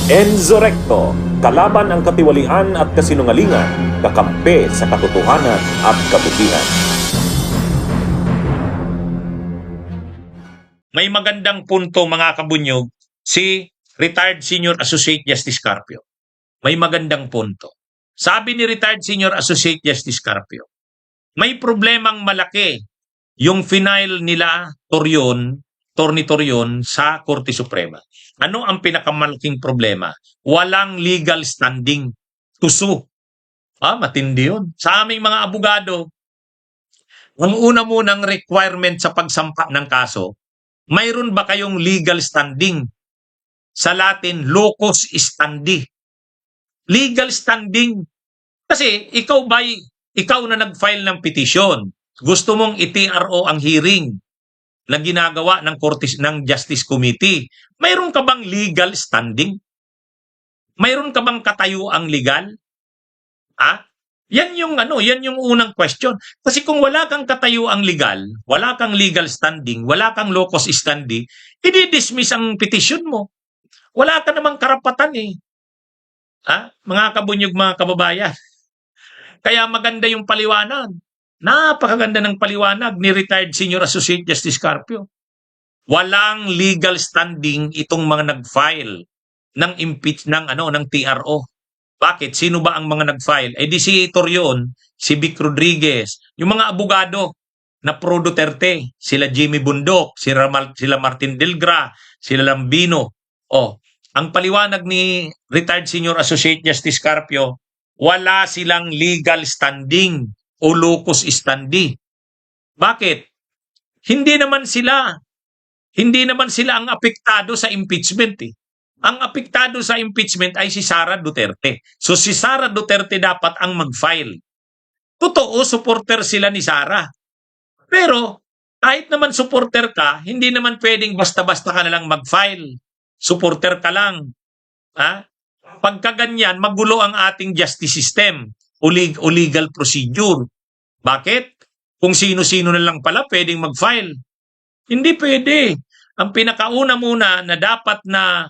Enzo Recto, kalaban ang katiwalian at kasinungalingan, kakampi sa katotohanan at kabutihan. May magandang punto mga kabunyog si Retired Senior Associate Justice Carpio. May magandang punto. Sabi ni Retired Senior Associate Justice Carpio, may problemang malaki yung final nila Torni Torion sa Korte Suprema. Ano ang pinakamalaking problema? Walang legal standing to sue. Matindi yun. Sa aming mga abogado, ang una munang requirement sa pagsampa ng kaso, mayroon ba kayong legal standing? Sa Latin, locus standi. Legal standing. Kasi ikaw na nag-file ng petition, gusto mong i-TRO ang hearing na ginagawa ng Justice Committee. Mayroon ka bang legal standing? Mayroon ka bang katayuang legal? Yan yung unang question. Kasi kung wala kang katayuang legal, wala kang legal standing, wala kang locus standi, i-dismiss ang petition mo. Wala ka namang karapatan eh. Mga kabunyog, mga kababayan. Kaya maganda yung paliwanag. Napakaganda ng paliwanag ni Retired Senior Associate Justice Carpio. Walang legal standing itong mga nag-file ng ng TRO. Bakit? Sino ba ang mga nag-file? Di si Torion, si Vic Rodriguez, yung mga abogado na pro Duterte, sila Jimmy Bundok, sila Martin Delgra, sila Lambino. Ang paliwanag ni Retired Senior Associate Justice Carpio, wala silang legal standing o locus standi. Bakit? Hindi naman sila ang apektado sa impeachment eh. Ang apektado sa impeachment ay si Sara Duterte. So si Sara Duterte dapat ang mag-file. Totoo, supporter sila ni Sara. Pero kahit naman supporter ka, hindi naman pwedeng basta-basta ka na lang mag-file. Supporter ka lang. Pagka ganyan, magulo ang ating justice system o legal procedure. Bakit? Kung sino-sino na lang pala pwedeng mag-file. Hindi pwede. Ang pinakauna muna na dapat na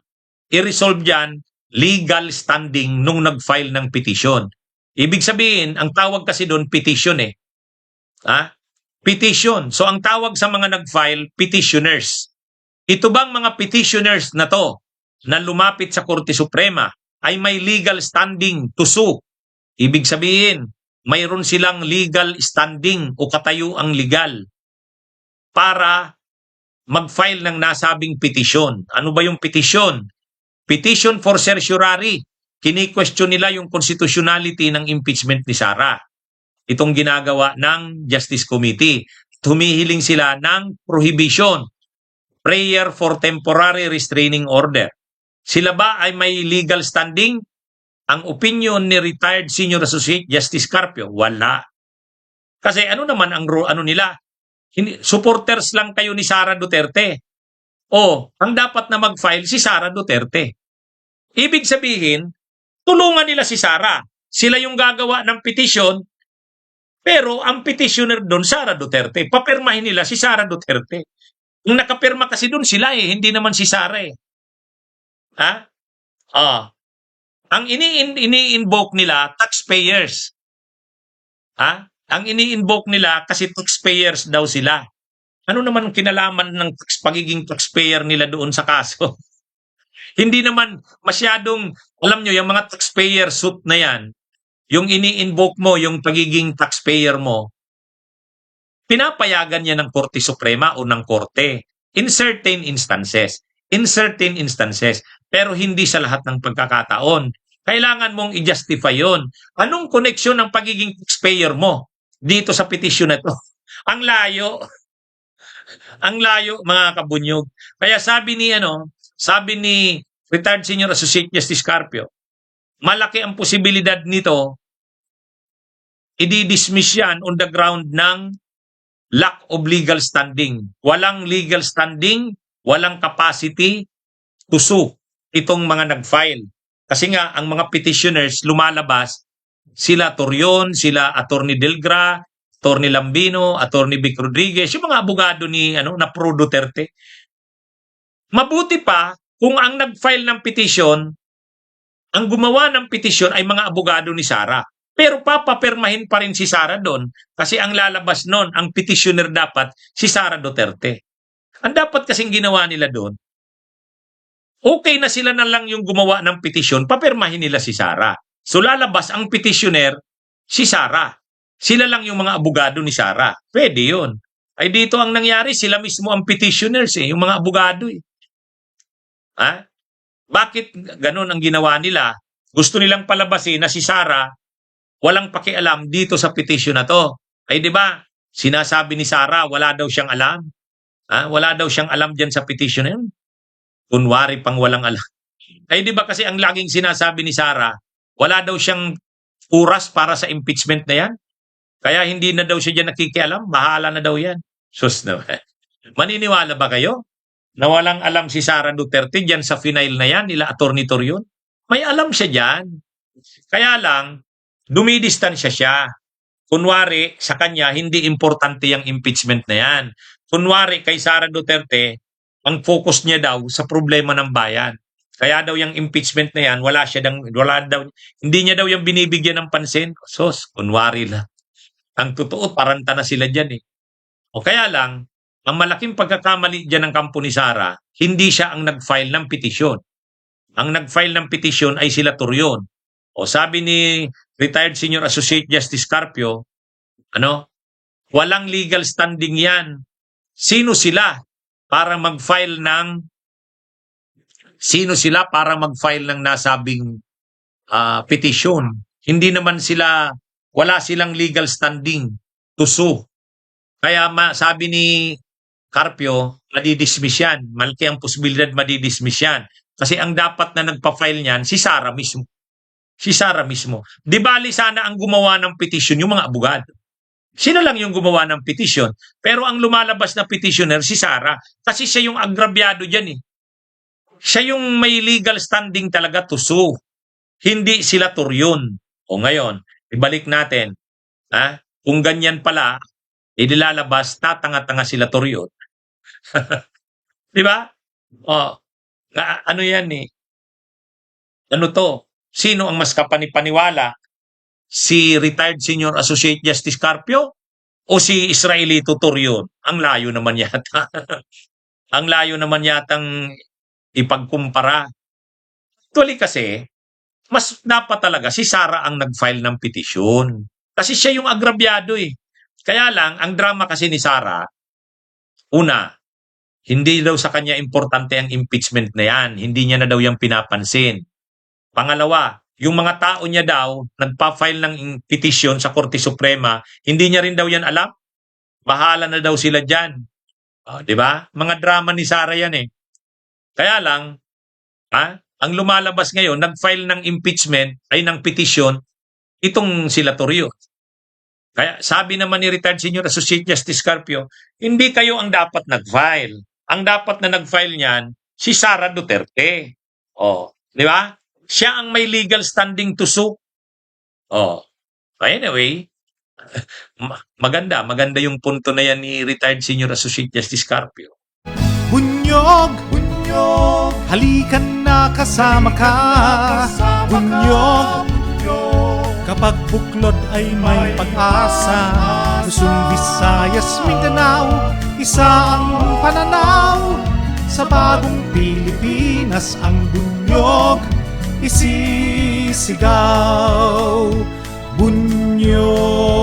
i-resolve dyan, legal standing nung nag-file ng petition. Ibig sabihin, ang tawag kasi doon, petition eh. Petition. So ang tawag sa mga nag-file, petitioners. Ito bang mga petitioners na to, na lumapit sa Korte Suprema, ay may legal standing to sue? Ibig sabihin, mayroon silang legal standing o katayuang legal para mag-file ng nasabing petition. Ano ba yung petition? Petition for certiorari. Kini-question nila yung constitutionality ng impeachment ni Sara. Itong ginagawa ng Justice Committee. Humihiling sila ng prohibition, prayer for temporary restraining order. Sila ba ay may legal standing? Ang opinion ni Retired Senior Associate Justice Carpio, wala. Kasi ano naman ang nila? Supporters lang kayo ni Sara Duterte. Ang dapat na mag-file si Sara Duterte. Ibig sabihin, tulungan nila si Sara. Sila yung gagawa ng petition, pero ang petitioner doon, Sara Duterte. Papirmahin nila si Sara Duterte. Yung nakapirma kasi doon sila hindi naman si Sara eh. Ang ini-invoke nila, taxpayers. Ang ini-invoke nila kasi taxpayers daw sila. Ano naman kinalaman ng pagiging taxpayer nila doon sa kaso? Hindi naman masyadong, alam nyo, yung mga taxpayer suit na yan, yung ini-invoke mo, yung pagiging taxpayer mo, pinapayagan niya ng Korte Suprema o ng Korte in certain instances. Pero hindi sa lahat ng pagkakataon. Kailangan mong i-justify yon. Anong koneksyon ng pagiging taxpayer mo dito sa petition na to? Ang layo. Ang layo, mga kabunyog. Kaya sabi ni Retired Senior Associate Justice Carpio, malaki ang posibilidad nito, i-dismiss yan on the ground ng lack of legal standing. Walang legal standing, walang capacity to sue itong mga nag-file. Kasi nga, ang mga petitioners lumalabas, sila Torion, sila Attorney Delgra, Attorney Lambino, Attorney Vic Rodriguez, yung mga abogado na pro Duterte. Mabuti pa kung ang nag-file ng petition ang gumawa ng petisyon ay mga abogado ni Sara. Pero papapirmahin pa rin si Sara doon kasi ang lalabas noon, ang petitioner dapat si Sara Duterte. Ang dapat kasing ginawa nila doon, okay na sila na lang yung gumawa ng petisyon, papirmahin nila si Sara. So lalabas ang petitioner, si Sara. Sila lang yung mga abogado ni Sara. Pwede yun. Ay dito ang nangyari, sila mismo ang petitioners yung mga abogado Ha? Bakit ganun ang ginawa nila? Gusto nilang palabasin na si Sara walang pakialam dito sa petition na to. Ay di ba? Sinasabi ni Sara wala daw siyang alam. Wala daw siyang alam diyan sa petition na yun. Kunwari pang walang alam. Ay di ba kasi ang laging sinasabi ni Sara, wala daw siyang oras para sa impeachment na yan. Kaya hindi na daw siya diyan nakikialam, bahala na daw yan. Sus naman. Maniniwala ba kayo na walang alam si Sara Duterte diyan sa final na yan, nila Attorney Torion? May alam siya diyan. Kaya lang, dumidistansya siya. Kunwari, sa kanya, hindi importante yung impeachment na yan. Kunwari, kay Sara Duterte, ang focus niya daw sa problema ng bayan. Kaya daw yung impeachment na yan, hindi niya daw yung binibigyan ng pansin. Sos, kunwari lang. Ang totoo, paranta na sila dyan O kaya lang, ang malaking pagkakamali dyan ng kampo ni Sara, hindi siya ang nag-file ng petisyon. Ang nag-file ng petisyon ay sila Torion. O sabi ni retired Senior Associate Justice Carpio, walang legal standing yan. Sino sila para mag-file ng nasabing petisyon? Hindi naman wala silang legal standing to sue. Kaya sabi ni Carpio, madidismiss yan. Malaki ang posibilidad madidismiss yan. Kasi ang dapat na nagpa-file niyan, si Sara mismo. Si Sara mismo. Di bali sana ang gumawa ng petition yung mga abogado. Sino lang yung gumawa ng petition. Pero ang lumalabas na petitioner, si Sara. Kasi siya yung agrabyado dyan Siya yung may legal standing talaga to sue. Hindi sila Torion. O ngayon, ibalik natin. Kung ganyan pala, inilalabas, tatanga-tanga sila Torion. Di ba? Ano yan Ano to? Sino ang mas kapanipaniwala? Si retired Senior Associate Justice Carpio o si Israelito Torion? Ang layo naman yata. Ang layo naman yatang ipagkumpara. Actually kasi, mas dapat talaga si Sara ang nag-file ng petisyon. Kasi siya yung agrabyado Kaya lang, ang drama kasi ni Sara, una, hindi daw sa kanya importante ang impeachment na yan. Hindi niya na daw yung pinapansin. Pangalawa, yung mga tao niya daw, nagpa-file ng petisyon sa Korte Suprema, hindi niya rin daw yan alam. Bahala na daw sila dyan. Di ba? Mga drama ni Sara yan Kaya lang, ang lumalabas ngayon, nag-file ng impeachment, ay ng petisyon, itong sila Torion. Kaya sabi naman ni retired Senior Associate Justice Carpio, hindi kayo ang dapat nag-file. Ang dapat na nag-file niyan, si Sara Duterte. Di ba? Siya ang may legal standing to sue. Anyway, maganda yung punto na yan ni retired Senior Associate Justice Carpio. Bunyog, halikan na kasama ka. Bunyog, kapag buklod ay may pag-asa. Luzon, Visayas, Mindanao, isa ang pananaw. Sa bagong Pilipinas ang bunyog isisigaw. Bunyog.